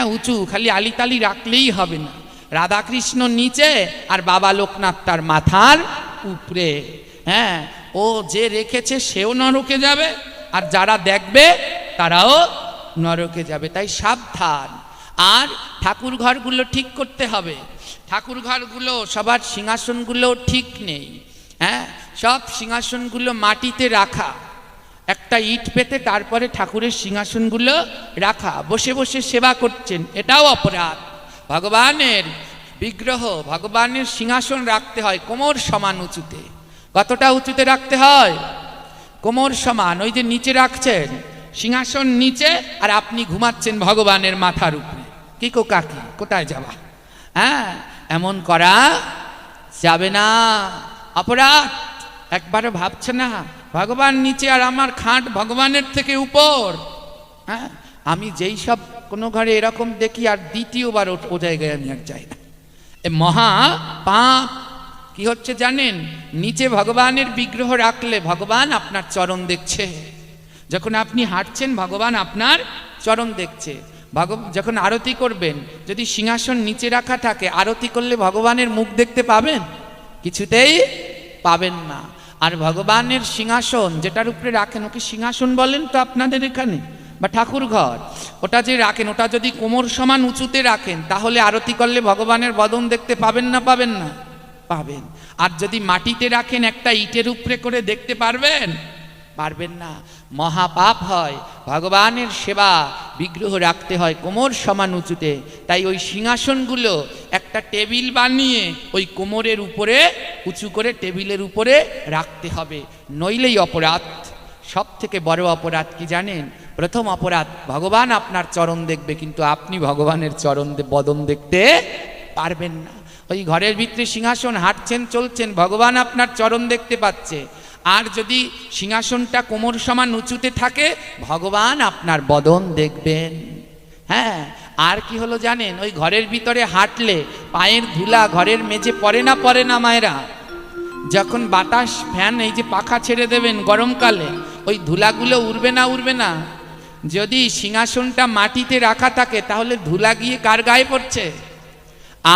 হ্যাঁ উঁচু, খালি আলিতালি রাখলেই হবে না। রাধাকৃষ্ণ নিচে আর বাবা লোকনাথ তার মাথার উপরে। হ্যাঁ, ও যে রেখেছে সেও নরকে যাবে, আর যারা দেখবে তারাও নরকে যাবে। তাই সাবধান। আর ঠাকুর ঘরগুলো ঠিক করতে হবে। ঠাকুর ঘরগুলো সবার সিংহাসনগুলো ঠিক নেই। হ্যাঁ, সব সিংহাসনগুলো মাটিতে রাখা, একটা ইট পেতে তারপরে ঠাকুরের সিংহাসনগুলো রাখা। বসে বসে সেবা করছেন, এটাও অপরাধ। ভগবানের বিগ্রহ, ভগবানের সিংহাসন রাখতে হয় কোমর সমান উঁচুতে। কতটা উঁচুতে রাখতে হয়? কোমর সমান। ওই যে নিচে রাখছেন সিংহাসন নিচে, আর আপনি ঘুমাচ্ছেন ভগবানের মাথার উপরে। কি কো কাকি, কোথায় যাবা? হ্যাঁ, এমন করা যাবে না, অপরাধ। একবারও ভাবছে না ভগবান নিচে আর আমার খাট ভগবানের থেকে উপর। হ্যাঁ, আমি যেই সব কোনো ঘরে এরকম দেখি, আর দ্বিতীয়বার ও জায়গায় আমি আর যাই না। এ মহা পাপ। কি হচ্ছে জানেন? নিচে ভগবানের বিগ্রহ রাখলে ভগবান আপনার চরণ দেখছে। যখন আপনি হাঁটছেন ভগবান আপনার চরণ দেখছে। যখন আরতি করবেন, যদি সিংহাসন নিচে রাখা থাকে, আরতি করলে ভগবানের মুখ দেখতে পাবেন? কিছুতেই পাবেন না। আর ভগবানের সিংহাসন যেটার উপরে রাখেন, ওকে সিংহাসন বলেন তো আপনাদের এখানে, বা ঠাকুর ঘর, ওটা যে রাখেন, ওটা যদি কোমর সমান উঁচুতে রাখেন, তাহলে আরতি করলে ভগবানের বদন দেখতে পাবেন না পাবেন না? পাবেন। আর যদি মাটিতে রাখেন, একটা ইটের উপরে করে দেখতে পারবেন? পারবেন না। মহাপাপ হয়। ভগবানের সেবা বিগ্রহ রাখতে হয় কোমর সমান উঁচুতে। তাই ওই সিংহাসনগুলো একটা টেবিল বানিয়ে ওই কোমরের উপরে উঁচু করে টেবিলের উপরে রাখতে হবে, নইলেই অপরাধ। সব থেকে বড় অপরাধ কি জানেন? প্রথম অপরাধ, ভগবান আপনার চরণ দেখবে, কিন্তু আপনি ভগবানের চরণ বদন দেখতে পারবেন না। ওই ঘরের ভিতরে সিংহাসন, হাঁটছেন চলছেন, ভগবান আপনার চরণ দেখতে পাচ্ছে। আর যদি সিংহাসনটা কোমর সমান উঁচুতে থাকে, ভগবান আপনার বদন দেখবেন। হ্যাঁ, আর কি হলো জানেন? ওই ঘরের ভিতরে হাঁটলে পায়ের ধুলা ঘরের মেঝে পড়ে না মায়েরা? যখন বাতাস, ফ্যান, এই যে পাখা ছেড়ে দেবেন গরমকালে, ওই ধুলাগুলো উড়বে না? যদি সিংহাসনটা মাটিতে রাখা থাকে, তাহলে ধুলা গিয়ে কার গায়ে পড়ছে?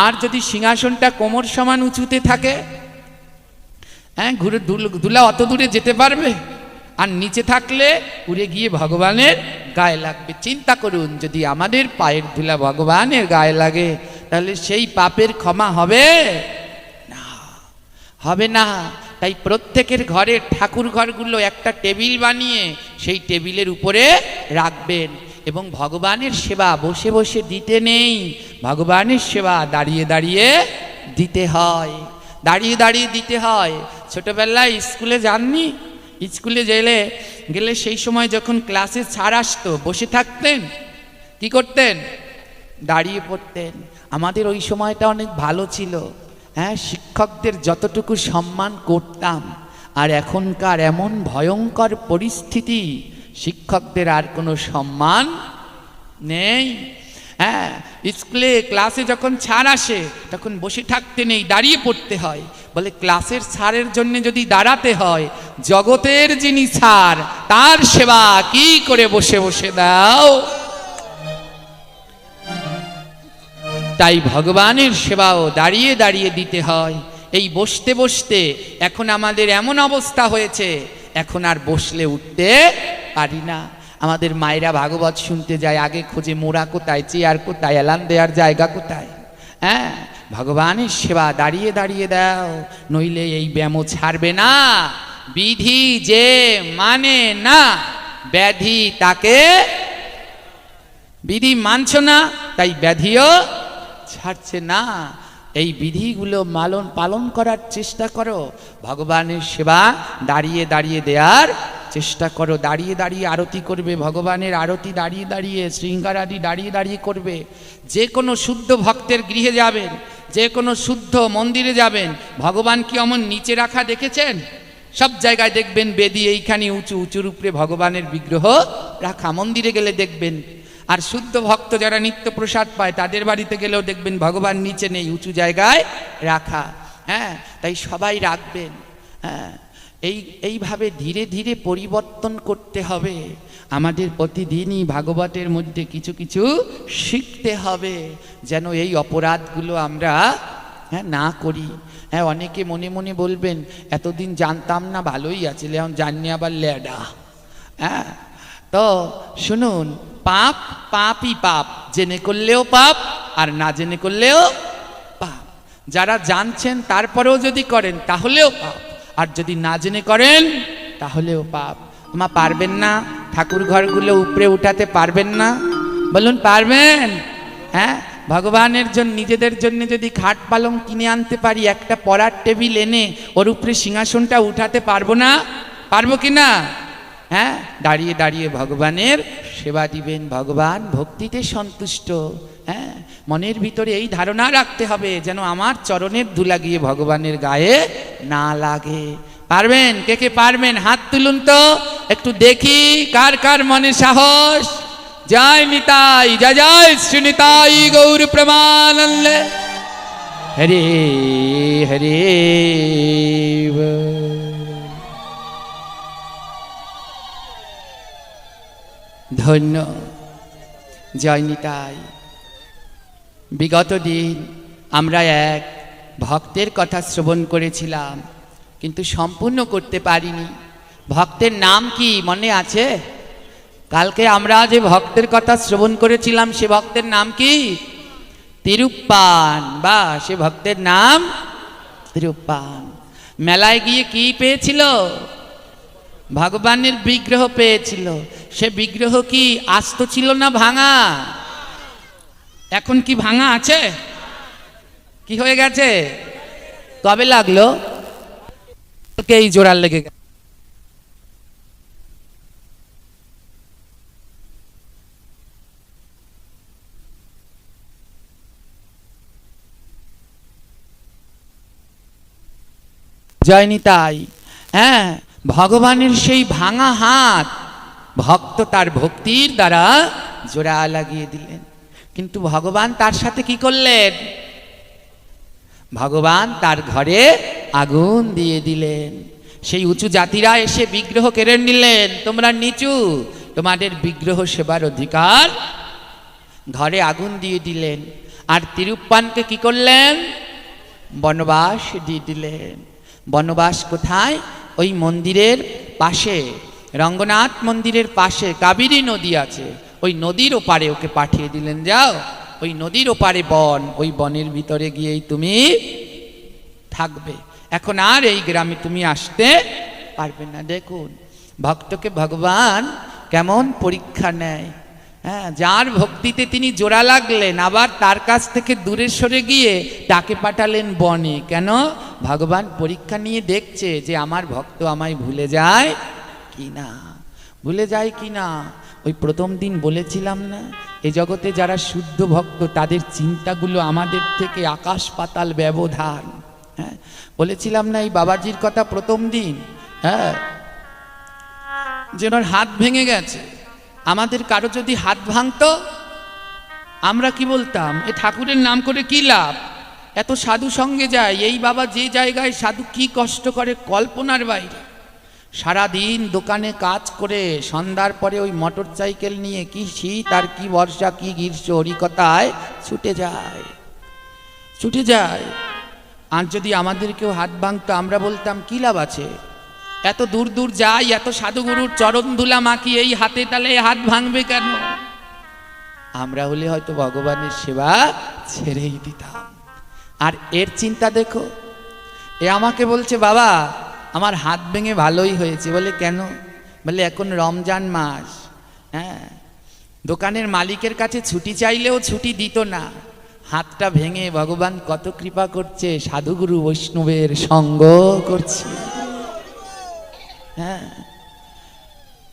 আর যদি সিংহাসনটা কোমর সমান উঁচুতে থাকে, হ্যাঁ, ঘুরে ধুলা অত দূরে যেতে পারবে? আর নিচে থাকলে উড়ে গিয়ে ভগবানের গায়ে লাগবে। চিন্তা করুন, যদি আমাদের পায়ের ধুলা ভগবানের গায়ে লাগে, তাহলে সেই পাপের ক্ষমা হবে না, হবে না। তাই প্রত্যেকের ঘরে ঠাকুর ঘরগুলো একটা টেবিল বানিয়ে সেই টেবিলের উপরে রাখবেন। এবং ভগবানের সেবা বসে বসে দিতে নেই, ভগবানের সেবা দাঁড়িয়ে দাঁড়িয়ে দিতে হয়, দাঁড়িয়ে দাঁড়িয়ে দিতে হয়। ছোটবেলায় স্কুলে যাননি? স্কুলে গেলে সেই সময় যখন ক্লাসে ছাড় আসতো, বসে থাকতেন, কি করতেন? দাঁড়িয়ে পড়তেন। আমাদের ওই সময়টা অনেক ভালো ছিল। হ্যাঁ, শিক্ষকদের যতটুকু সম্মান করতাম। আর এখনকার এমন ভয়ঙ্কর পরিস্থিতি, শিক্ষকদের আর কোনো সম্মান নেই। হ্যাঁ, স্কুলে ক্লাসে যখন ছাড় আসে, তখন বসে থাকতে নেই, দাঁড়িয়ে পড়তে হয়। বলে ক্লাসের ছাড়ের জন্য যদি দাঁড়াতে হয়, জগতের যিনি ছাড়, তার সেবা কি করে বসে বসে দাও? তাই ভগবানের সেবাও দাঁড়িয়ে দাঁড়িয়ে দিতে হয়। এই বসতে বসতে এখন আমাদের এমন অবস্থা হয়েছে, এখন আর বসলে উঠতে পারি না। আমাদের মায়েরা ভাগবত শুনতে যায়, আগে খোঁজে মোড়া কোথায়, চেয়ার কোথায়, এলান দেওয়ার জায়গা কোথায়। হ্যাঁ, ভগবানের সেবা দাঁড়িয়ে দাঁড়িয়ে দাও, নইলে এই ব্যামো ছাড়বে না। বিধি যে মানে না, ব্যাধি তাকে। বিধি মানছ না, তাই ব্যাধিও ছাড়ছে না। এই বিধিগুলো পালন করার চেষ্টা করো। ভগবানের সেবা দাঁড়িয়ে দাঁড়িয়ে দেওয়ার চেষ্টা করো। দাঁড়িয়ে দাঁড়িয়ে আরতি করবে, ভগবানের আরতি দাঁড়িয়ে দাঁড়িয়ে, শৃঙ্গার আদি দাঁড়িয়ে দাঁড়িয়ে করবে। যে কোনো শুদ্ধ ভক্তের গৃহে যাবেন, যে কোনো শুদ্ধ মন্দিরে যাবেন, ভগবান কি অমন নিচে রাখা দেখেছেন? সব জায়গায় দেখবেন বেদি এইখানে উঁচু, উঁচুর উপরে ভগবানের বিগ্রহ রাখা। মন্দিরে গেলে দেখবেন। আর শুদ্ধ ভক্ত যারা নিত্য প্রসাদ পায়, তাদের বাড়িতে গেলেও দেখবেন ভগবান নিচে নেই, উঁচু জায়গায় রাখা। হ্যাঁ, তাই সবাই রাখবেন। হ্যাঁ, এইভাবে ধীরে ধীরে পরিবর্তন করতে হবে। আমাদের প্রতিদিনই ভাগবতের মধ্যে কিছু কিছু শিখতে হবে, যেন এই অপরাধগুলো আমরা না করি। হ্যাঁ, অনেকে মনে মনে বলবেন এতদিন জানতাম না, ভালোই আছে, এখন জানি আবার লেডা। হ্যাঁ, তো শুনুন, পাপ পাপই পাপ, জেনে করলেও পাপ আর না জেনে করলেও পাপ। যারা জানছেন তারপরেও যদি করেন তাহলেও পাপ, আর যদি না জেনে করেন তাহলেও পাপ। মা পারবেন না ঠাকুর ঘরগুলো উপরে উঠাতে? পারবেন না? বলুন পারবেন? হ্যাঁ, ভগবানের জন্য, নিজেদের জন্য যদি খাট পালং কিনে আনতে পারি, একটা পড়ার টেবিল এনে ওর উপরে সিংহাসনটা উঠাতে পারবো না? পারবো কি না? হ্যাঁ, দাঁড়িয়ে দাঁড়িয়ে ভগবানের সেবা দিবেন, ভগবান ভক্তিতে সন্তুষ্ট। হ্যাঁ, মনের ভিতরে এই ধারণা রাখতে হবে যেন আমার চরণের ধুলা গিয়ে ভগবানের গায়ে না লাগে। পারবেন? কে কে পারবেন হাত তুলুন তো, একটু দেখি কার কার মনে সাহস। জয় নিতাই, জয় জয় শ্রী নিতাই গৌর প্রেমানন্দে। হরে হরে। ধন্য, জয় নিতাই। বিগত দিন আমরা এক ভক্তের কথা শ্রবণ করেছিলাম, কিন্তু সম্পূর্ণ করতে পারিনি। ভক্তের নাম কি মনে আছে? কালকে আমরা যে ভক্তের কথা শ্রবণ করেছিলাম সে ভক্তের নাম কি? তিরুপ্পান। বা সে ভক্তের নাম তিরুপ্পান। মেলায় গিয়ে কি পেয়েছিল? ভগবানের বিগ্রহ পেয়েছিল। সে বিগ্রহ কি আস্ত ছিল না ভাঙা? এখন কি ভাঙা আছে? কি হয়ে গেছে? কবে লাগলো? এই জোড়ার লেগে গেছে। জয় নিতাই। হ্যাঁ, ভগবানের সেই ভাঙা হাত ভক্ত তার ভক্তির দ্বারা জোড়া লাগিয়ে দিলেন। কিন্তু ভগবান তার সাথে কি করলেন? ভগবান তার ঘরে আগুন দিয়ে দিলেন। সেই উঁচু জাতিরা এসে বিগ্রহ কেড়ে নিলেন, তোমরা নিচু, তোমাদের বিগ্রহ সেবার অধিকার। ঘরে আগুন দিয়ে দিলেন। আর তিরুপ্পানকে কি করলেন? বনবাস দিয়ে দিলেন। বনবাস কোথায়? ওই মন্দিরের পাশে, রঙ্গনাথ মন্দিরের পাশে কাবেরী নদী আছে, ওই নদীর ওপারে ওকে পাঠিয়ে দিলেন। যাও, ওই নদীর ওপারে বন, ওই বনের ভিতরে গিয়েই তুমি থাকবে, এখন আর এই গ্রামে তুমি আসতে পারবে না। দেখুন ভক্তকে ভগবান কেমন পরীক্ষা নেয়। হ্যাঁ, যার ভক্তিতে তিনি জোড়া লাগলেন, আবার তার কাছ থেকে দূরে সরে গিয়ে তাকে পাঠালেন বনে। কেন? ভগবান পরীক্ষা নিয়ে দেখছে যে আমার ভক্ত আমায় ভুলে যায় কি না, ভুলে যায় কি না। ওই প্রথম দিন বলেছিলাম না, এই জগতে যারা শুদ্ধ ভক্ত তাদের চিন্তাগুলো আমাদের থেকে আকাশ পাতাল ব্যবধান। হ্যাঁ, বলেছিলাম না এই বাবাজির কথা প্রথম দিন। হ্যাঁ, যে ওনার হাত ভেঙে গেছে। আমাদের কারো যদি হাত ভাঙতো আমরা কি বলতাম? এ ঠাকুরের নাম করে কি লাভ? এত সাধু সঙ্গে যায়, এই বাবা যে জায়গায় সাধু কি কষ্ট করে কল্পনার বাইরে। সারাদিন দোকানে কাজ করে সন্ধ্যার পরে ওই মোটর সাইকেল নিয়ে কি শীত আর কি বর্ষা কি গ্রীষ্ম হরিকথায় ছুটে যায়, ছুটে যায়। আর যদি আমাদের কেউ হাত ভাঙতো আমরা বলতাম কি লাভ আছে? এত দূর দূর যাই, এত সাধুগুরুর চরণ ধুলা মাখি, এই হাতে তালে হাত ভাঙবে কেন? আমরা হলে হয়তো ভগবানের সেবা ছেড়েই দিতাম। আর এর চিন্তা দেখো, এ আমাকে বলছে বাবা আমার হাত ভেঙে ভালোই হয়েছে। বলে কেন? বলে এখন রমজান মাস। হ্যাঁ, দোকানের মালিকের কাছে ছুটি চাইলেও ছুটি দিত না। হাতটা ভেঙে ভগবান কত কৃপা করছে, সাধুগুরু বৈষ্ণবের সঙ্গ করছে। হ্যাঁ,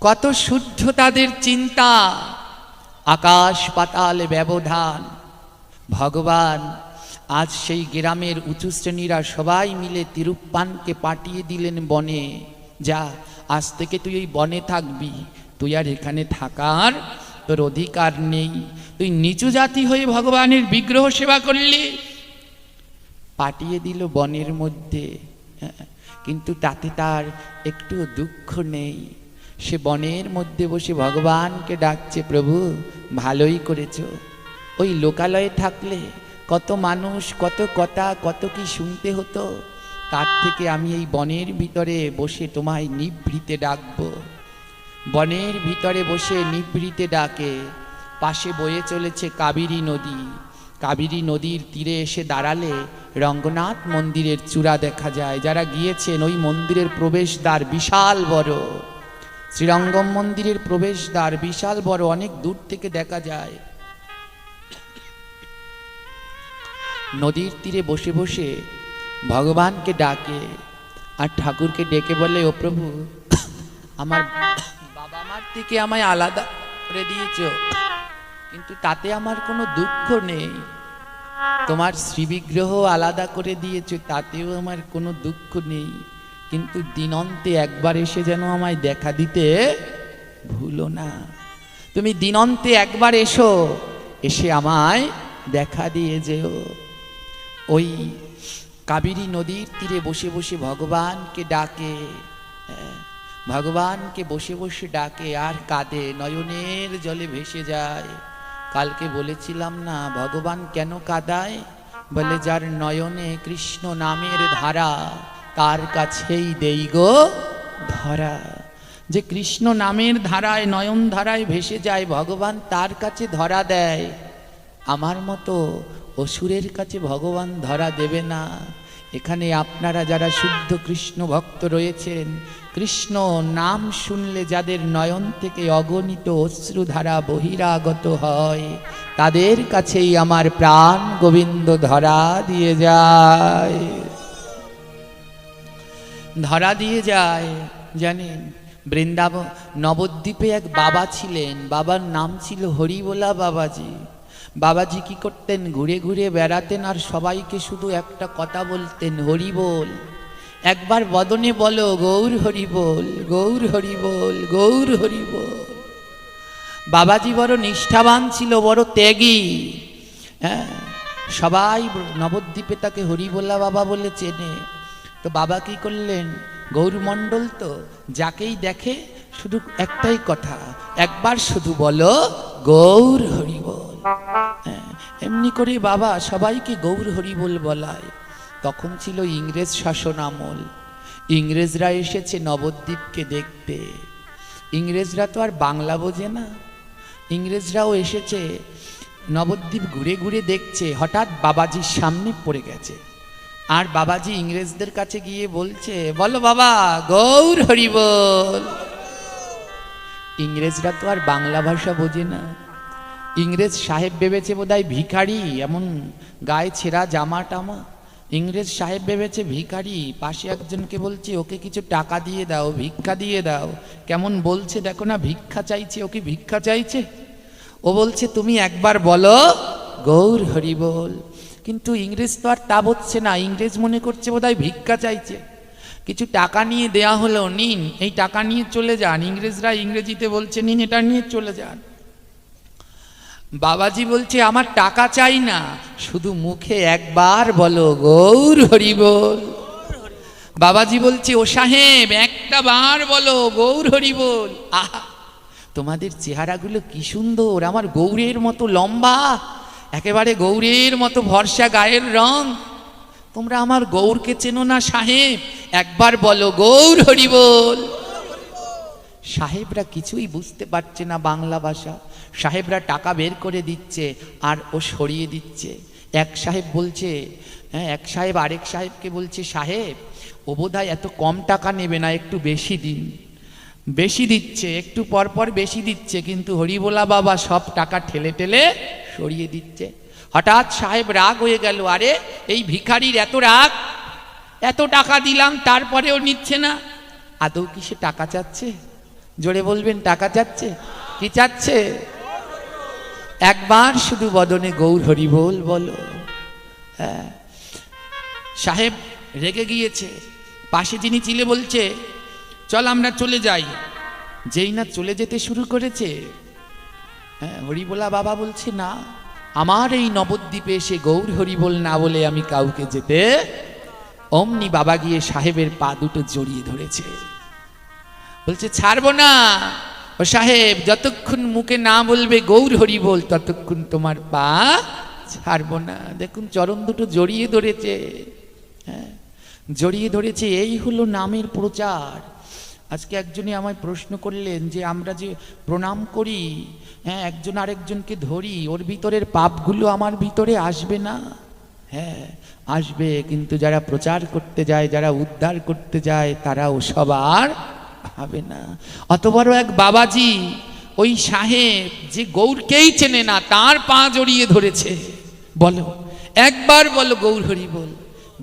কত শুদ্ধ তাদের চিন্তা, আকাশ পাতাল ব্যবধান। ভগবান আজ সেই গ্রামের উঁচু শ্রেণীরা সবাই মিলে তিরুপ্পানকে পাঠিয়ে দিলেন বনে। যা, আজ থেকে তুই এই বনে থাকবি, তুই আর এখানে থাকার তোর অধিকার নেই। তুই নিচু জাতি হয়ে ভগবানের বিগ্রহ সেবা করলি। পাঠিয়ে দিল বনের মধ্যে, কিন্তু তাতে তার একটু দুঃখ নেই। সে বনের মধ্যে বসে ভগবানকে ডাকছে, প্রভু ভালোই করেছ। ওই লোকালয়ে থাকলে কত মানুষ, কত কথা, কত কি শুনতে হতো, তার থেকে আমি এই বনের ভিতরে বসে তোমায় নিভৃতে ডাকব। বনের ভিতরে বসে নিভৃতে ডাকে। পাশে বয়ে চলেছে কাবেরী নদী। কাবেরী নদীর তীরে এসে দাঁড়ালে রঙ্গনাথ মন্দিরের চূড়া দেখা যায়। যারা গিয়েছেন, ওই মন্দিরের প্রবেশদ্বার বিশাল বড়। শ্রীরঙ্গম মন্দিরের প্রবেশদ্বার বিশাল বড়, অনেক দূর থেকে দেখা যায়। নদীর তীরে বসে বসে ভগবানকে ডাকে আর ঠাকুরকে ডেকে বলে, ও প্রভু, আমার বাবা মার থেকে আমায় আলাদা করে দিয়েছ, কিন্তু তাতে আমার কোনো দুঃখ নেই। তোমার শ্রীবিগ্রহ আলাদা করে দিয়েছ, তাতেও আমার কোনো দুঃখ নেই, কিন্তু দিনন্তে একবার এসে যেন আমায় দেখা দিতে ভুলো না। তুমি দিনন্তে একবার এসো, এসে আমায় দেখা দিয়ে যেও। ওই কাবেরী নদীর তীরে বসে বসে ভগবানকে ডাকে, ভগবানকে বসে বসে ডাকে আর কাঁদে, নয়নের জলে ভেসে যায়। কালকে বলেছিলাম না ভগবান কেন কাঁদায়? বলে, যার নয়নে কৃষ্ণ নামের ধারা, তার কাছেই দেই গো ধরা। যে কৃষ্ণ নামের ধারায়, নয়ন ধারায় ভেসে যায়, ভগবান তার কাছে ধরা দেয়। আমার মতো অসুরের কাছে ভগবান ধরা দেবে না। এখানে আপনারা যারা শুদ্ধ কৃষ্ণ ভক্ত রয়েছেন, কৃষ্ণ নাম শুনলে যাদের নয়ন থেকে অগণিত অশ্রুধারা বহিরাগত হয়, তাদের কাছেই আমার প্রাণ গোবিন্দ ধরা দিয়ে যায়, ধরা দিয়ে যায়। জানেন, বৃন্দাবন নবদ্বীপে এক বাবা ছিলেন, বাবার নাম ছিল হরিবোলা বাবাজি। বাবাজি কি করতেন? ঘুরে ঘুরে বেড়াতেন আর সবাইকে শুধু একটা কথা বলতেন, হরি বল। একবার বদনে বলো, গৌর হরি বল, গৌর হরি বল, গৌর হরি বল। বাবাজি বড় নিষ্ঠাবান ছিল, বড় ত্যাগী। হ্যাঁ, সবাই নবদ্বীপে তাকে হরিবোলা বাবা বলে চেনে। তো বাবা কি করলেন? গৌরমণ্ডল তো, যাকেই দেখে শুধু একটাই কথা, একবার শুধু বলো গৌর হরি বল। এমনি করে বাবা সবাইকে গৌর হরি বল বলায়। তখন ছিল ইংরেজ শাসন আমল। ইংরেজরা এসেছে নবদ্বীপকে দেখতে। ইংরেজরা তো আর বাংলা বোঝে না, ইংরেজরাও এসেছে নবদ্বীপ ঘুরে ঘুরে দেখছে। হঠাৎ বাবাজির সামনে পড়ে গেছে, আর বাবাজি ইংরেজদের কাছে গিয়ে বলছে, বলো বাবা গৌর হরি বল। ইংরেজরা তো আর বাংলা ভাষা বোঝে না। ইংরেজ সাহেব ভেবেছে বোধহয় ভিখারি, এমন গায়ে ছেঁড়া জামা টামা। ইংরেজ সাহেব ভেবেছে ভিখারি। পাশে একজনকে বলছে, ওকে কিছু টাকা দিয়ে দাও, ভিক্ষা দিয়ে দাও। কেমন বলছে দেখো না, ভিক্ষা চাইছে, ওকে ভিক্ষা চাইছে। ও বলছে, তুমি একবার বলো গৌর হরি বল। কিন্তু ইংরেজ তো আর তা বলছে না, ইংরেজ মনে করছে বোধহয় ভিক্ষা চাইছে। কিছু টাকা নিয়ে দেয়া হলো, নিন এই টাকা নিয়ে চলে যান। ইংরেজরা ইংরেজিতে বলছে, নিন এটা নিয়ে চলে যান। বাবাজি বলছে, আমার টাকা চাই না, শুধু মুখে একবার বলো গৌর হরি বল। বাবাজি বলছে, ও সাহেব একটা বার বলো গৌর হরি বল। আহা, তোমাদের চেহারাগুলো কি সুন্দর, আমার গৌরের মতো লম্বা, একেবারে গৌরের মতো ভরসা গায়ের রং। তোমরা আমার গৌরকে চেনো না সাহেব, একবার বলো গৌর হরি বল। সাহেবরা কিছুই বুঝতে পারছে না বাংলা ভাষা। সাহেবরা টাকা বের করে দিচ্ছে আর ও সরিয়ে দিচ্ছে। এক সাহেব বলছে, হ্যাঁ, এক সাহেব আরেক সাহেবকে বলছে, সাহেব ও বোধহয় এত কম টাকা নেবে না, একটু বেশি দিন। বেশি দিচ্ছে, একটু পর পর বেশি দিচ্ছে, কিন্তু হরিবোলা বাবা সব টাকা ঠেলে ঠেলে সরিয়ে দিচ্ছে। হঠাৎ সাহেব রাগ হয়ে গেল, আরে এই ভিখারির এত রাগ, এত টাকা দিলাম তারপরেও নিচ্ছে না। আদৌ কি সে টাকা চাচ্ছে? জোরে বলবেন, টাকা চাচ্ছে? কি চাচ্ছে? একবার শুধু বদনে গৌর হরি বল বলো। হ্যাঁ, সাহেব রেগে গিয়েছে। পাশে যিনি ছিলে বলছে, চল আমরা চলে যাই। যেই না চলে যেতে শুরু করেছে, হ্যাঁ, হরিবোলা বাবা বলছে, না, আমার এই নবদ্বীপে এসে গৌর হরি বল না বলে আমি কাউকে যেতে। অমনি বাবা গিয়ে সাহেবের পা দুটো জড়িয়ে ধরেছে। বলছে ছাড়বো না ও সাহেব, যতক্ষণ মুখে না বলবে গৌর হরি বল ততক্ষণ তোমার পা ছাড়বো না। দেখুন চরণ দুটো জড়িয়ে ধরেছে, হ্যাঁ জড়িয়ে ধরেছে। এই হলো নামের প্রচার। আজকে একজনই আমায় প্রশ্ন করলেন যে আমরা যে প্রণাম করি, হ্যাঁ একজন আরেকজনকে ধরি, ওর ভিতরের পাপগুলো আমার ভিতরে আসবে না? হ্যাঁ আসবে, কিন্তু যারা প্রচার করতে যায়, যারা উদ্ধার করতে যায়, তারা ওসব আর হবে না। অত বড় এক বাবাজি, ওই সাহেব যে গৌরকেই চেনে না তার পা জড়িয়ে ধরেছে। বলো একবার বলো গৌর হরি বল।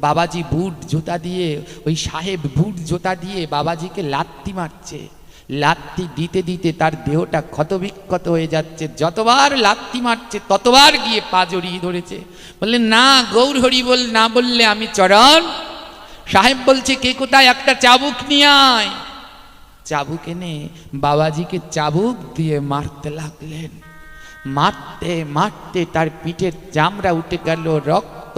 বাবাজি বুট জোতা দিয়ে, ওই সাহেব বুট জোতা দিয়ে বাবাজিকে লাত্তি মারছে। লাত্তি দিতে দিতে তার দেহটা ক্ষতবিক্ষত হয়ে যাচ্ছে। যতবার লাত্তি মারছে ততবার গিয়ে পা জড়িয়ে ধরেছে। বললেন না গৌর হরি বল না বললে আমি চরণ। সাহেব বলছে কে কোথায়, একটা চাবুক নিয়ে আয়। চাবুক এনে বাবাজিকে চাবুক দিয়ে মারতে লাগলেন। মারতে মারতে তার পিঠের চামড়া উঠে গেল, রক্ত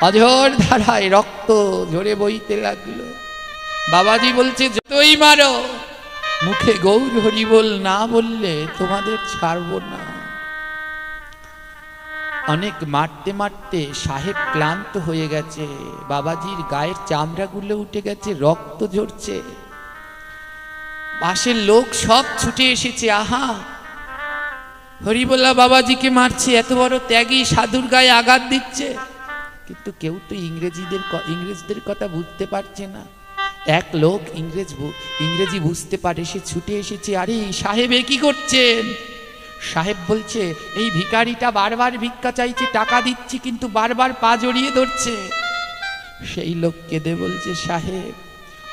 অঝোর ধারায় রক্ত ঝরে বইতে লাগলো। বাবাজি বলছে যতই মারো মুখে গৌর হরি বল না বললে তোমাদের ছাড়বো না। অনেক মারতে মারতে সাহেব ক্লান্ত হয়ে গেছে, বাবাজির গায়ের চামড়াগুলো উঠে গেছে, রক্ত ঝরছে। পাশের লোক সব ছুটে এসেছে, আহা হরিবোলা বাবাজিকে মারছে, এত বড় ত্যাগী সাধুর গায়ে আঘাত দিচ্ছে। কিন্তু কেউ তো ইংরেজদের কথা বুঝতে পারছে না। এক লোক ইংরেজি বুঝতে পারে, সে ছুটে এসেছে, আরে সাহেব এ কি করছেন? সাহেব বলছে এই ভিখারিটা বারবার ভিক্ষা চাইছে, টাকা দিচ্ছি কিন্তু বারবার পা জড়িয়ে ধরছে। সেই লোক কেঁদে বলছে সাহেব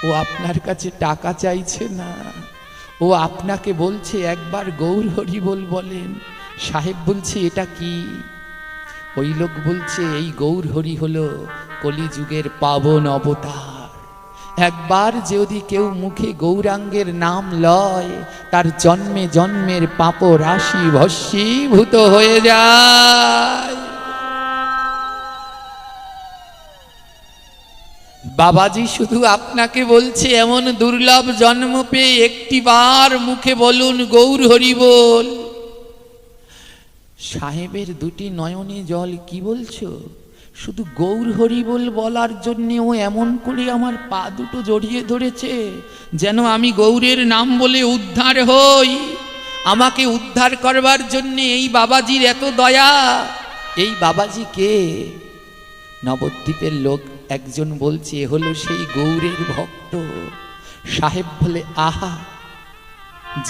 ও আপনার কাছে টাকা চাইছে না, ও আপনাকে বলছে একবার গৌর হরি বল বলেন। সাহেব বলছে এটা কি? ওই লোক বলছে এই গৌর হরি হলো কলিযুগের পাবন অবতার। একবার যদি কেউ মুখে গৌরাঙ্গের নাম লয় তার জন্মে জন্মের পাপ রাশি ভস্মীভূত হয়ে যায়। বাবাজি শুধু আপনাকে বলছে এমন দুর্লভ জন্ম পেয়ে একটিবার মুখে বলুন গৌর হরি বল। সাহেবের দুটি নয়নে জল। কি বলছো? শুধু গৌর হরি বল বলার জন্যে ও এমন করে আমার পা দুটো জড়িয়ে ধরেছে যেন আমি গৌরের নাম বলে উদ্ধার হই। আমাকে উদ্ধার করবার জন্যে এই বাবাজির এত দয়া। এই বাবাজি কে? নবদ্বীপের লোক একজন বলছে এ হলো সেই গৌরের ভক্ত। সাহেব বলে আহা,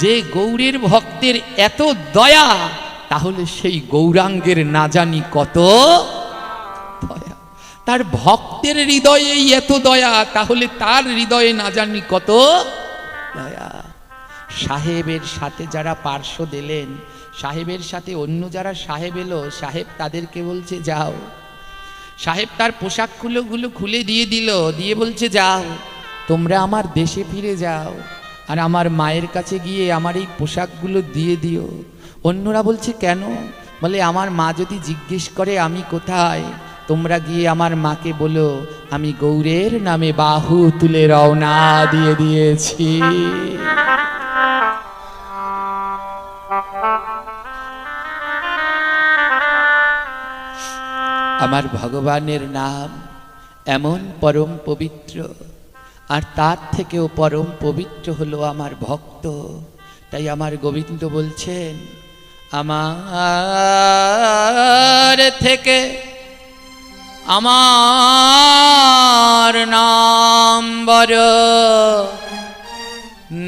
যে গৌরের ভক্তের এত দয়া, তাহলে সেই গৌরাঙ্গের না জানি কত দয়া। তার ভক্তের হৃদয়ে এত দয়া, তাহলে তার হৃদয়ে না জানি কত দয়া। সাহেবের সাথে যারা পার্শ্ব দিলেন, সাহেবের সাথে অন্য যারা সাহেব এলো, সাহেব তাদেরকে বলছে যাও। সাহেব তার পোশাকগুলো খুলে দিয়ে দিল, দিয়ে বলছে যাও তোমরা আমার দেশে ফিরে যাও, আর আমার মায়ের কাছে গিয়ে আমার এই পোশাকগুলো দিয়ে দিও। অন্যরা বলছে কেন? বলে আমার মা যদি জিজ্ঞেস করে আমি কোথায়, তোমরা গিয়ে আমার মাকে বলো আমি গৌরের নামে বাহু তুলে রওনা দিয়ে দিয়েছি। আমার ভগবানের নাম এমন পরম পবিত্র, আর তার থেকেও পরম পবিত্র হলো আমার ভক্ত। তাই আমার গোবিন্দ বলছেন আমার থেকে আমার নাম বড়,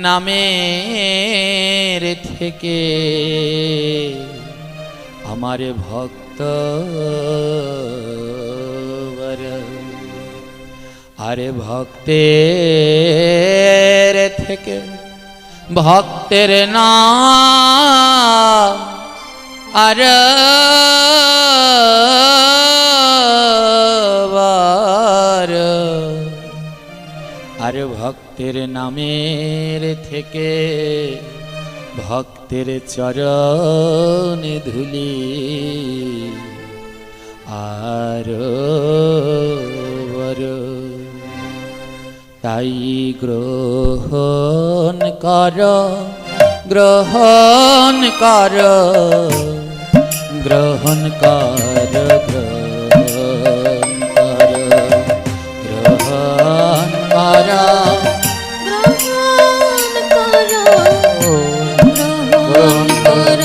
নামের থেকে আমার ভক্ত বড়। আরে ভক্তের থেকে ভক্তের নাম আর আর ভক্তের নামের থেকে ভক্তের চরণ ধুলি আর বড়। তাই গ্রহণ কর, গ্রহণ কর, গ্রহণ কর, গ্রহণ কর, গ্রহণ কর, গ্রহণ কর, গ্রহণ কর,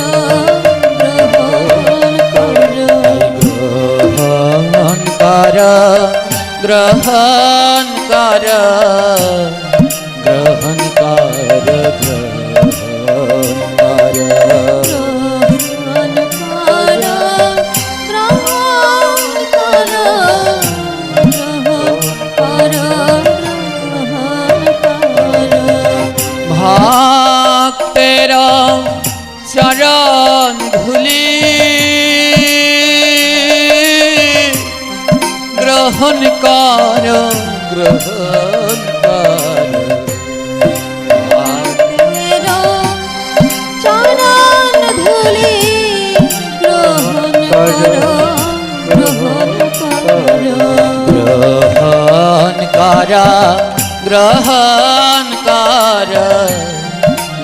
গ্রহণ কর, গ্রহণ কর, গ্রহণ কর, গ্রহণ কর, ভক্তের চরণ ধুলি গ্রহণ কর, গ্রহণ কর, চরণ ধুলি গ্রহণ কর, গ্রহণ কর, গ্রহণ কর, গ্রহণ কর,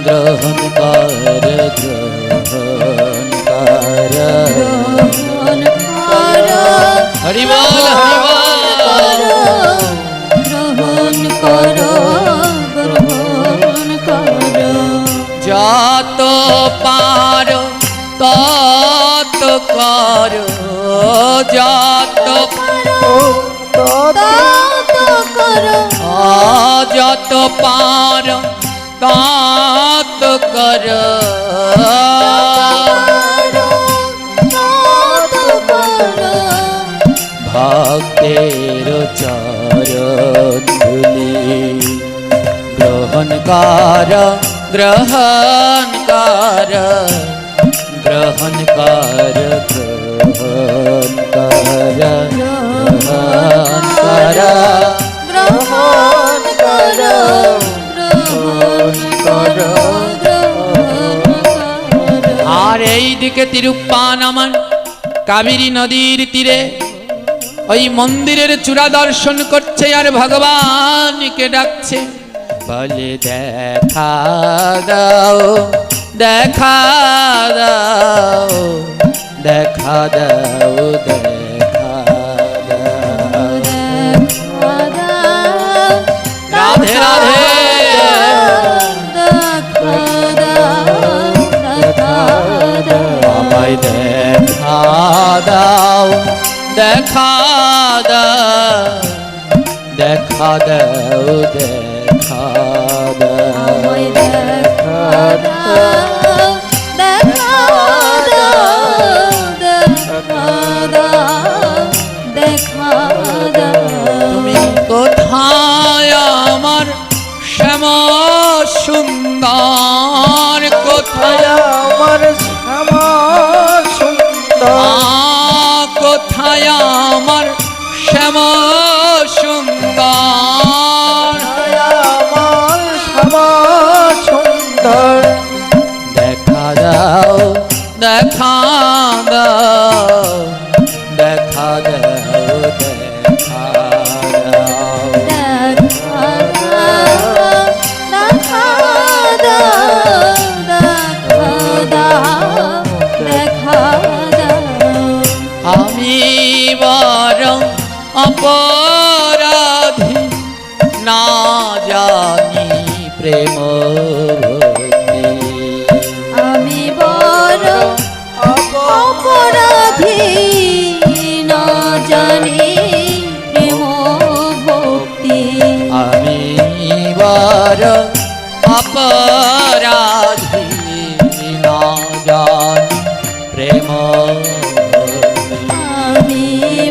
গ্রহণ কর, গ্রহণ কর, গ্রহণ কর, হরি বল, হরি বল, গ্রহণ কর, গ্রহণ কর, যত পার তত কর, যত তত কর, যত পার তত কর, তত কর, ভক্তের চরণ ধুলি গ্রহণ কর, গ্রহণ কর, গ্রহণ কর, গ্রহণ কর, গ্রহণ কর, গ্রহণ কর, গ্রহণ কর, গ্রহণ কর। আর এই দিকে তিরুপ্পান আমার কাবেরী নদীর তীরে ওই মন্দিরের চূড়া দর্শন করছে আর ভগবানকে ডাকছে, বলে দেখা দাও, দেখা দাও, দেখা দাও, দেখা দাও, রাধে রাধে, আমায় দেখা দাও, দেখা দাও, দেখা দাও, দেখা দাও, দেখা দাও, তুমি কোথায় আমার শ্যাম সুন্দর, কোথায় আমার শ্যামা সুন্দর, কোথায় আমার শ্যাম সুন্দর, আমার শ্যামা সুন্দর, দেখা দাও, দেখা দাও, দেখা দাও, দেখা দাও, আমি বরং অপরাধী, না জানি প্রেম ভক্তি, আমি বড় অপরাধী, না জানি প্রেম ভক্তি, আমি বরং অপরাধী, না জানি প্রেম ভক্তি, আমি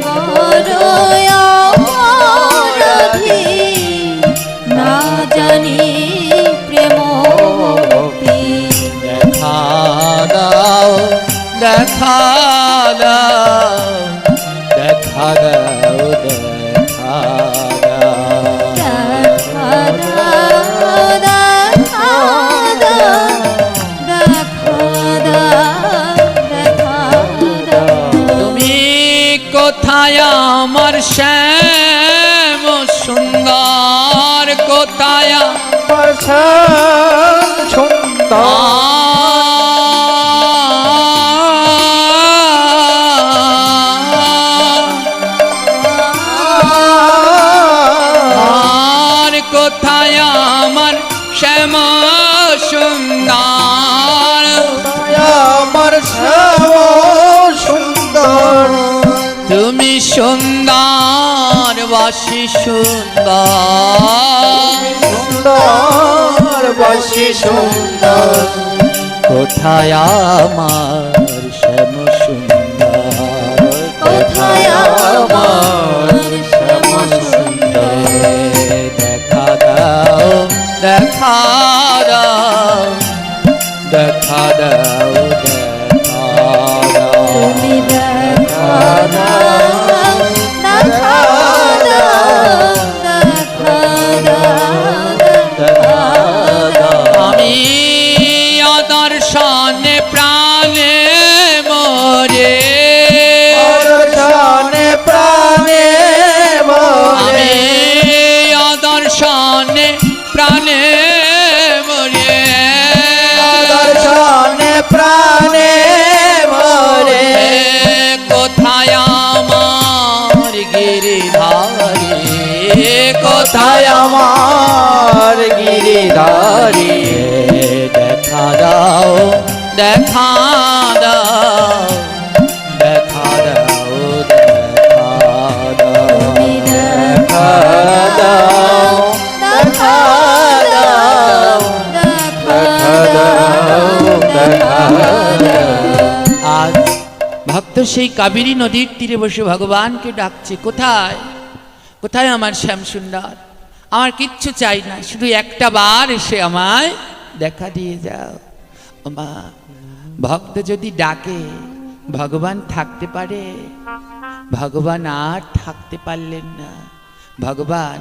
বড় অপরাধী, না জানি প্রেম ভক্তি, দেখা দাও, দেখা দাও, দেখা দাও, দেখা দাও, তুমি কোথায় আমার শ্যাম সুন্দর, কোথায় আমার শ্যাম সুন্দর আর কোথায় আমার শ্যাম সুন্দর আমার শ্যাম সুন্দর তুমি সুন্দর বাসি সুন্দর সুন্দর বাসি সুন্দর কোথায় আমার শ্যাম সুন্দর কোথায় আমার শ্যাম সুন্দর দেখা দাও দেখা দাও দেখা দাও দেখা দাও তুমি দেখা দাও দেখা দাও দেখা দাও আমি অদর্শনে প্রাণে মরে দর্শনে প্রাণে আমি মরে অদর্শনে প্রাণে মরে দর্শনে প্রাণে মরে কোথায় আমার গিরিধারে কোথায় কোথায় আমার গিরিধারী দেখা দাও দেখা দাও দেখা দাও দেখা দাও তুমি দেখা দাও দেখা দাও দেখা দাও দেখা দাও আজ ভক্ত সেই কাবেরী নদীর তীরে বসে ভগবানকে ডাকছে কোথায় কোথায় আমার শ্যাম সুন্দর আমার কিচ্ছু চাই না শুধু একটা বার এসে আমায় দেখা দিয়ে যাও মা ভক্ত যদি ডাকে ভগবান থাকতে পারে ভগবান আর থাকতে পারলেন না ভগবান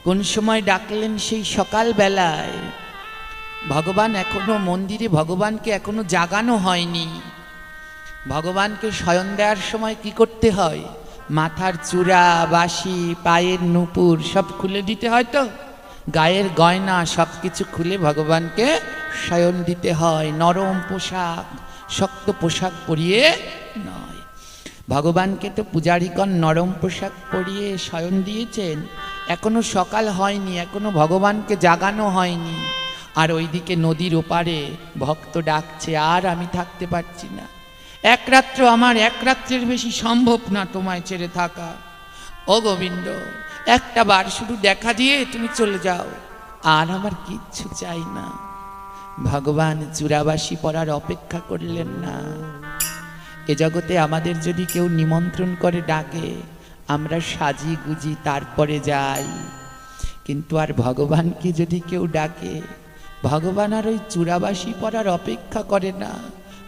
কোন সময় ডাকলেন সেই সকাল বেলায় ভগবান এখনো মন্দিরে ভগবানকে এখনো জাগানো হয়নি ভগবানকে শয়ন দেওয়ার সময় কি করতে হয় মাথার চূড়া বাঁশি পায়ের নুপুর সব খুলে দিতে হয় তো গায়ের গয়না সব কিছু খুলে ভগবানকে শয়ন দিতে হয় নরম পোশাক শক্ত পোশাক পরিয়ে নয় ভগবানকে তো পূজারীগণ নরম পোশাক পরিয়ে শয়ন দিয়েছেন এখনো সকাল হয়নি এখনো ভগবানকে জাগানো হয়নি আর ওইদিকে নদীর ওপারে ভক্ত ডাকছে আর আমি থাকতে পারছি না এক রাত্র আমার এক রাত্রের বেশি সম্ভব না তোমায় ছেড়ে থাকা ও গোবিন্দ একটা বার শুধু দেখা দিয়ে তুমি চলে যাও আর আমার কিচ্ছু চাই না ভগবান চূড়াবাসী পড়ার অপেক্ষা করলেন না এ জগতে আমাদের যদি কেউ নিমন্ত্রণ করে ডাকে আমরা সাজি গুজি তারপরে যাই কিন্তু আর ভগবানকে যদি কেউ ডাকে ভগবান আর ওই চূড়াবাসী পড়ার অপেক্ষা করে না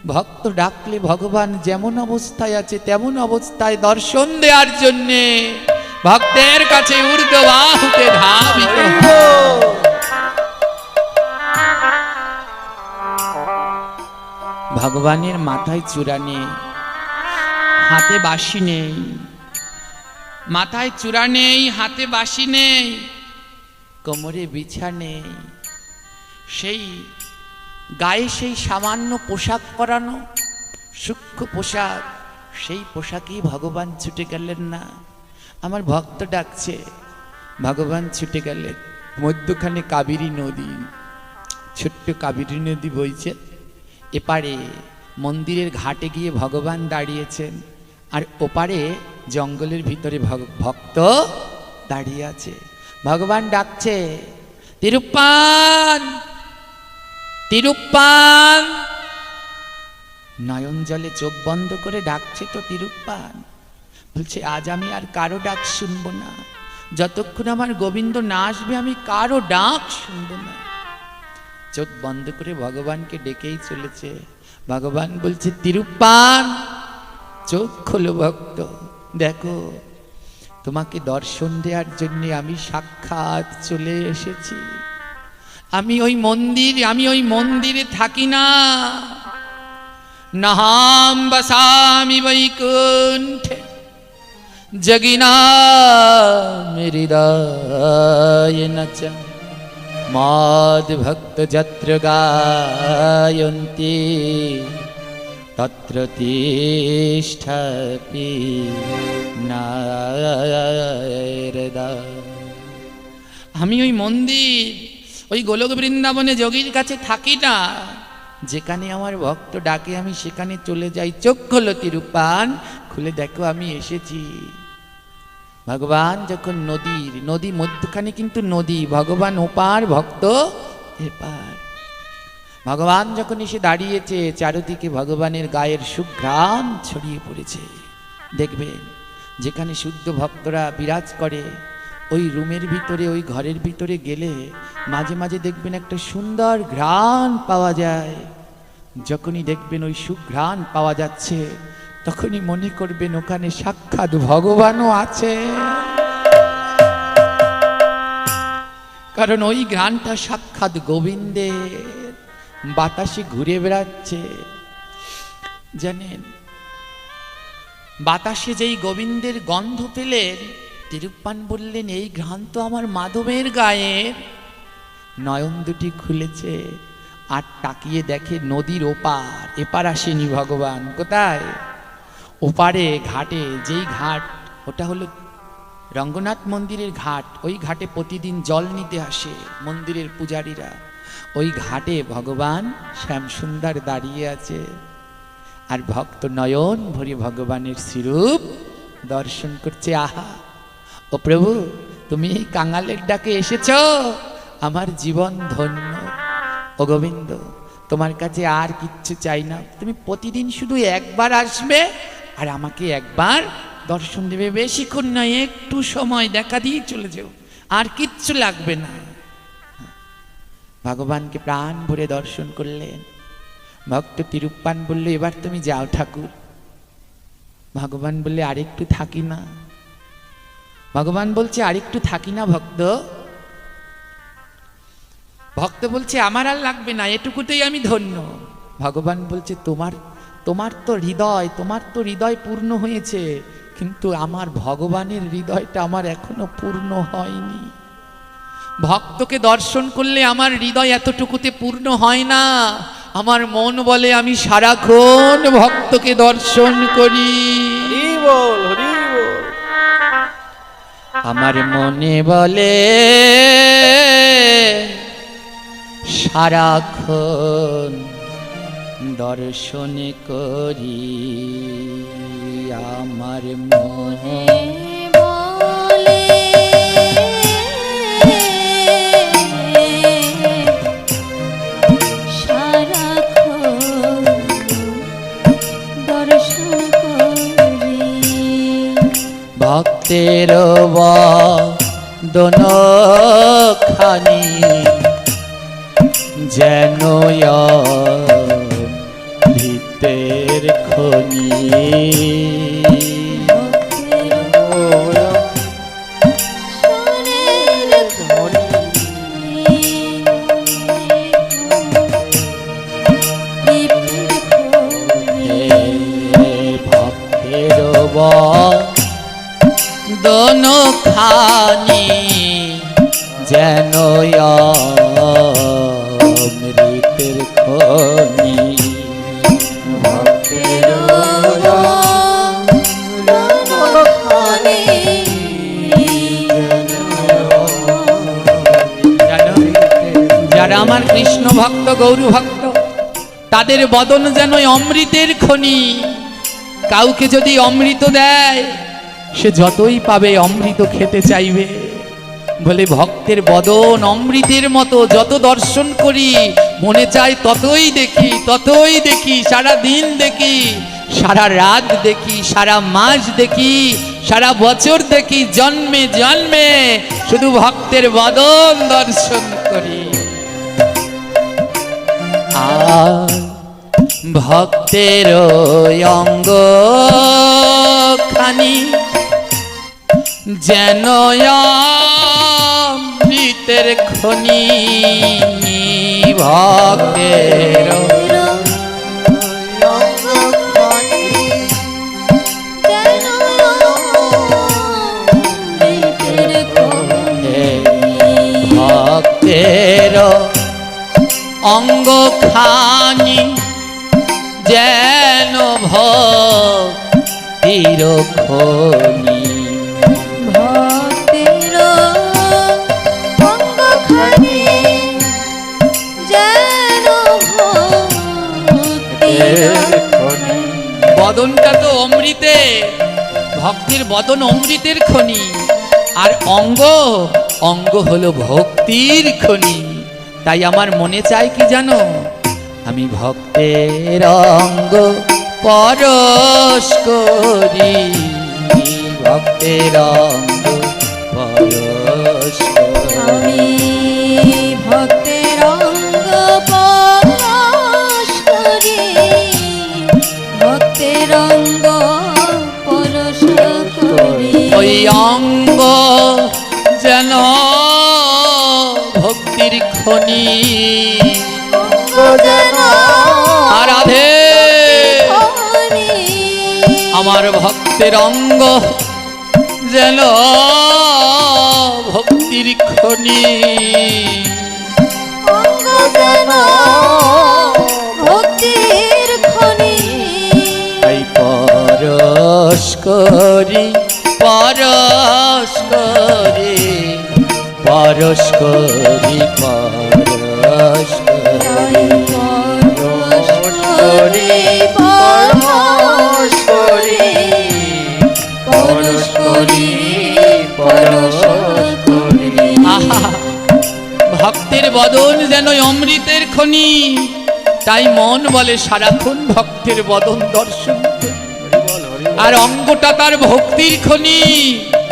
ভক্ত ডাকলে ভগবান যেমন অবস্থায় আছে তেমন অবস্থায় দর্শন দেওয়ার জন্যে ভক্তের কাছে ঊর্ধ্ববাহুতে ধাবিত ভগবানের মাথায় চূড়া নেই হাতে বাঁশি নেই মাথায় চূড়া নেই হাতে বাঁশি নেই কোমরে বিছা নেই সেই গায়ে সেই সামান্য পোশাক পরানো সূক্ষ্ম পোশাক সেই পোশাকেই ভগবান ছুটে গেলেন না আমার ভক্ত ডাকছে ভগবান ছুটে গেলেন মধ্যখানে কাবেরী নদী ছোট্ট কাবেরী নদী বইছে এপারে মন্দিরের ঘাটে গিয়ে ভগবান দাঁড়িয়েছেন আর ওপারে জঙ্গলের ভিতরে ভক্ত দাঁড়িয়ে আছে ভগবান ডাকছে তিরুপ্পান তিরুপ্পান নয়ন জলে চোখ বন্ধ করে ডাকছে তো তিরুপ্পান বলছে আজ আমি আর কারো ডাক শুনবো না যতক্ষণ আমার গোবিন্দ না আসবে আমি কারো ডাক শুনবো না চোখ বন্ধ করে ভগবানকে ডেকেই চলেছে ভগবান বলছে তিরুপ্পান চোখ খোলো ভক্ত দেখো তোমাকে দর্শন দেওয়ার জন্য আমি সাক্ষাৎ চলে এসেছি আমি ওই মন্দিরে থাকি না নাহাম বসামি বৈকুণ্ঠে জগিনা হৃদয় নচ মদ্ভক্ত যত্র গায়ন্তি তত্র তিষ্ঠতি নারদা। আমি ওই মন্দির, ওই গোলক বৃন্দাবনে যোগীর কাছে থাকি না, যেখানে আমার ভক্ত ডাকে আমি সেখানে চলে যাই। চোখ খোলো তিরুপ্পান, খুলে দেখো আমি এসেছি। ভগবান যখন নদী মধ্যখানে কিন্তু নদী, ভগবান ওপার ভক্ত এপার। ভগবান যখন এসে দাঁড়িয়েছে, চারিদিকে ভগবানের গায়ের সুঘ্রাণ ছড়িয়ে পড়েছে। দেখবেন যেখানে শুদ্ধ ভক্তরা বিরাজ করে, ওই রুমের ভিতরে, ওই ঘরের ভিতরে গেলে মাঝে মাঝে দেখবেন একটা সুন্দর ঘ্রাণ পাওয়া যায়। যখনই দেখবেন ওই সুঘ্রাণ পাওয়া যাচ্ছে, তখনই মনে করবেন ওখানে সাক্ষাৎ ভগবানও আছে। কারণ ওই ঘ্রাণটা সাক্ষাৎ গোবিন্দের, বাতাসে ঘুরে বেড়াচ্ছে। জানেন, বাতাসে যেই গোবিন্দের গন্ধ পেলেন, তিরুপ্পান বললেন এই ঘ্রাণ তো আমার মাধবের গায়ের। নয়ন দুটি খুলেছে আর তাকিয়ে দেখে নদীর ওপার, এপার আসেনি ভগবান। কোথায়? ওপারে ঘাটে, যেই ঘাট, ওটা হলো রঙ্গনাথ মন্দিরের ঘাট। ওই ঘাটে প্রতিদিন জল নিতে আসে মন্দিরের পূজারীরা। ওই ঘাটে ভগবান শ্যামসুন্দর দাঁড়িয়ে আছে, আর ভক্ত নয়ন ভরে ভগবানের শ্রীরূপ দর্শন করছে। আহা, ও প্রভু, তুমি এই কাঙালের ডাকে এসেছ, আমার জীবন ধন্য। ও গোবিন্দ, তোমার কাছে আর কিচ্ছু চাই না, তুমি প্রতিদিন শুধু একবার আসবে আর আমাকে একবার দর্শন দেবে। বেশিক্ষণ নয়, একটু সময় দেখা দিয়ে চলে যাও, আর কিচ্ছু লাগবে না। ভগবানকে প্রাণ ভরে দর্শন করলেন। ভক্ত তিরুপ্পান বলল, এবার তুমি যাও ঠাকুর। ভগবান বললে, আরেকটু থাকি না। ভগবান বলছে, আরেকটু থাকি না ভক্ত। ভক্ত বলছে, আমার আর লাগবে না, এটুকুতেই আমি ধন্য। ভগবান বলছে, তোমার তো হৃদয় পূর্ণ হয়েছে, কিন্তু আমার ভগবানের হৃদয়টা আমার এখনো পূর্ণ হয়নি। ভক্তকে দর্শন করলে আমার হৃদয় এতটুকুতে পূর্ণ হয় না। আমার মন বলে আমি সারাক্ষণ ভক্তকে দর্শন করি। হরি বল, হরি বল। আমার মনে বলে সারাক্ষণ দর্শন করি। আমার মনে বলে সারাক্ষণ দর্শন করি। ভক্তের বদনখানি যেন ভিতের খনি। ভক্তের বদনখানি যেন অমৃতের খনি। ভক্তের বদনখানি যারা আমার কৃষ্ণ ভক্ত, গৌর ভক্ত, তাদের বদন যেন অমৃতের খনি। কাউকে যদি অমৃত দেয়, সে যতই পাবে অমৃত খেতে চাইবে। বলে ভক্তের বদন অমৃতের মতো, যত দর্শন করি মনে চায় ততই দেখি, সারা দিন দেখি, সারা রাত দেখি, সারা মাস দেখি, সারা বছর দেখি, জন্মে জন্মে শুধু ভক্তের বদন দর্শন করি। আর ভক্তের অঙ্গ খানি যেন অমৃতের খনি। ভক্তের ভক্তের অঙ্গ খানি যেন ভক্তির খনি। ভক্তের অঙ্গখানি যেন ভক্তির খনি। বদনটা তো অমৃতে, ভক্তির বদন অমৃতের খনি, আর অঙ্গ অঙ্গ হলো ভক্তির খনি। তাই আমার মনে চায় কি জানো, আমি ভক্তের অঙ্গ পরশ করি, ভক্তের অঙ্গ পরশ করি। আমি ভক্তের অঙ্গ পরশ করি, ভক্তের অঙ্গ পরশ করি। ওই অঙ্গ যেন ভক্তির খনি, অঙ্গ যেন আরাধে খনি। আমার ভক্তের অঙ্গ যেন ভক্তির খনি। অঙ্গ যেন ভক্তির খনি। তাই পরশ করি, পরশ করি, পরশ করি, পরশ করি, পরশ করি, পরশ করি, পরশ করি, পরশ করি। আহা, ভক্তের বদন যেন অমৃতের খনি। তাই মন বলে সারাক্ষণ ভক্তের বদন দর্শন করি। আর অঙ্গটা তার ভক্তির খনি,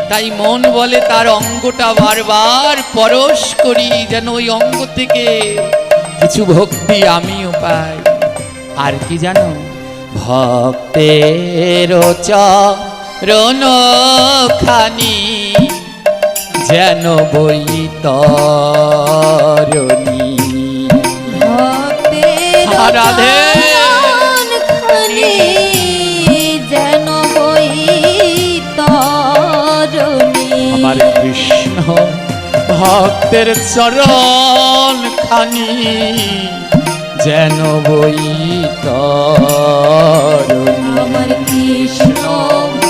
তাই মন বলে তার অঙ্গটা বারবার পরশ করি, যেন ওই অঙ্গ থেকে কিছু ভক্তি আমিও পাই। আর কি জানো, ভক্তের চরণ খানি যেন বৈতরণী। ভক্তের রাধে। চরণখানি যেন বৈতরণী। আমার কৃষ্ণ ভক্তের চরণ খানি যেন বৈতরণী। আমার কৃষ্ণ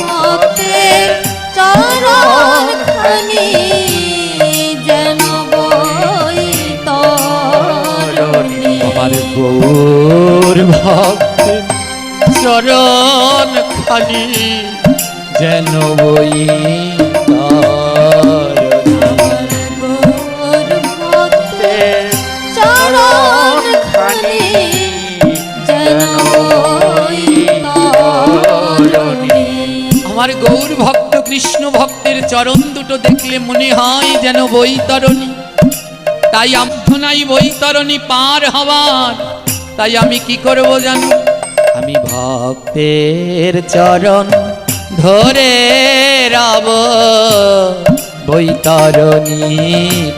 ভক্তের চরণখানি যেন বৈতরণী। আমার গৌর ভক্তের চরণ খানি যেন বৈতরণী। আমার গৌর ভক্তের চরণখানি যেন বৈতরণী। আমার গৌর ভক্ত কৃষ্ণ ভক্তের চরণ দুটো দেখলে মনে হয় যেন বৈতরণী। তাই আমথনাই বৈতরণী পার হওয়ার। তাই আমি কি করব জানো, আমি ভক্তের চরণ ধরে রব, বৈতরণী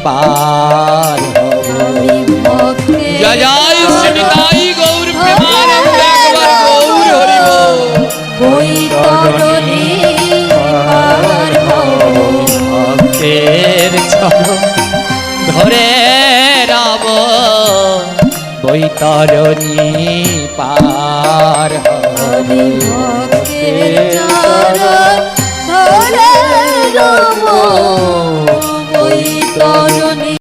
পার হব। আমি ভক্তের জয় জয় শ্রী তাই গৌর প্রেমানন্দ, একবার গৌর হরি বল। বৈতরণী পার হব। ভক্তের চরণ ধরে রব, বৈতরণী পার হব। আমি ভক্তের চরণ ধরে রব, বৈতরণী